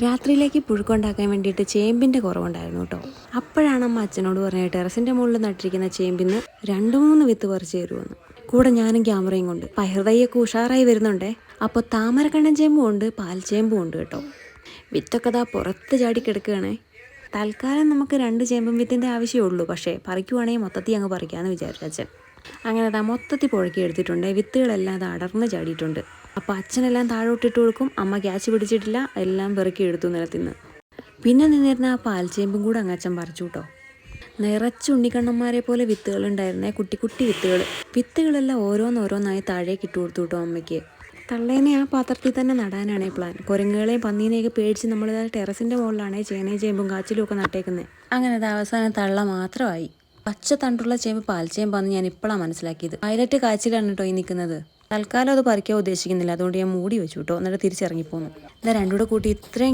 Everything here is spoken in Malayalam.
രാത്രിയിലേക്ക് പുഴുക്കുണ്ടാക്കാൻ വേണ്ടിയിട്ട് ചേമ്പിൻ്റെ കുറവുണ്ടായിരുന്നു കേട്ടോ. അപ്പോഴാണ് അമ്മ അച്ഛനോട് പറഞ്ഞത് ടെറസിൻ്റെ മുകളിൽ നട്ടിരിക്കുന്ന ചേമ്പിന്ന് 2-3 വിത്ത് പറിച്ച് തരുമെന്ന്. കൂടെ ഞാനും ക്യാമറയും കൊണ്ട് പയർതയ്യൊക്കെ ഉഷാറായി വരുന്നുണ്ടേ. അപ്പോൾ താമരക്കണ്ണൻ ചേമ്പും ഉണ്ട്, പാൽച്ചേമ്പും ഉണ്ട് കേട്ടോ. വിത്തൊക്കെ ദാ പുറത്ത് ചാടി കിടക്കുകയാണേ. തൽക്കാലം നമുക്ക് 2 ചേമ്പും വിത്തിൻ്റെ ആവശ്യമേ ഉള്ളൂ. പക്ഷേ പറിക്കുവാണെങ്കിൽ മൊത്തത്തിൽ അങ്ങ് പറിക്കാമെന്ന് വിചാരിച്ചു അച്ഛൻ. അങ്ങനെ ദാ മൊത്തത്തിൽ പുഴക്കി എടുത്തിട്ടുണ്ട്. വിത്തുകളെല്ലാം അത് അടർന്ന് ചാടിയിട്ടുണ്ട്. അപ്പോൾ അച്ഛനെല്ലാം താഴോട്ടിട്ട് കൊടുക്കും. അമ്മ ക്യാച്ച് പിടിച്ചിട്ടില്ല, എല്ലാം പെറുക്കി എടുത്തു നിലത്തിന്ന്. പിന്നെ നിന്നിരുന്ന ആ പാൽച്ചേമ്പും കൂടെ അങ്ങ് അച്ഛൻ പറിച്ചു കേട്ടോ. നിറച്ച് ഉണ്ണിക്കണ്ണന്മാരെ പോലെ വിത്തുകളുണ്ടായിരുന്നേ, കുട്ടി കുട്ടി വിത്തുകൾ. വിത്തുകളെല്ലാം ഓരോന്നോരോന്നായി താഴേക്ക് ഇട്ട് കൊടുത്തു കേട്ടോ അമ്മയ്ക്ക്. തള്ളേനെ ആ പാത്രത്തിൽ തന്നെ നടാനാണേ പ്ലാൻ. കുരങ്ങുകളെയും പന്നീനെയൊക്കെ പേടിച്ച് നമ്മൾ ടെറസിൻ്റെ മുകളിലാണേ ചേനയും ചേമ്പും കാച്ചിലും ഒക്കെ നട്ടേക്കുന്നത്. അങ്ങനെ അത് അവസാനം തള്ള മാത്രമായി. പച്ച തണ്ടുള്ള ചേമ്പ് പാൽച്ചേമ്പാന്ന് ഞാൻ ഇപ്പോഴാണ് മനസ്സിലാക്കിയത്. വയലറ്റ് കാച്ചിലാണ് കേട്ടോ ഈ നിൽക്കുന്നത്. തൽക്കാലം അത് പറിക്കാൻ ഉദ്ദേശിക്കുന്നില്ല, അതുകൊണ്ട് ഞാൻ മൂടി വെച്ചു കേട്ടോ. എന്നിട്ട് തിരിച്ചിറങ്ങിപ്പോന്നു. ഇത് രണ്ടും കൂടെ കൂട്ടി ഇത്രയും